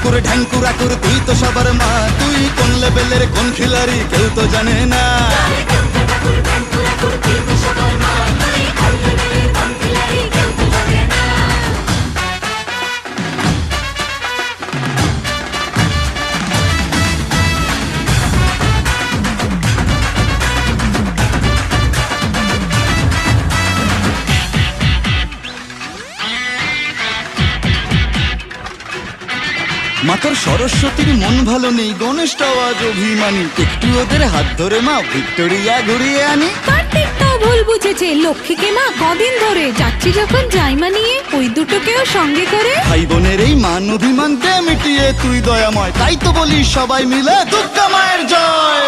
ঠাকুর ঢ্যাঙ্কুর আকুর তুই তো সবার মা, তুই কোন লেভেলের কোন খিলাড়ি কেউ তো জানে না। মাতর সরস্বতীর মন ভালো নেই, গণেশটাও আজ অভিমানী, একটু ওদের হাত ধরে মা ভিক্টোরিয়া ঘুরিয়ে আনি। কার্তিকটাও ভুল বুঝেছে, লক্ষ্মীকে মা কদিন ধরে যাচ্ছি যখন জাইমা নিয়ে ওই দুটোকেও সঙ্গে করে। ভাই বোনের এই মান অভিমানকে মিটিয়ে তুই দয়াময়, তাই তো বলি সবাই মিলে দুর্গা মায়ের জয়।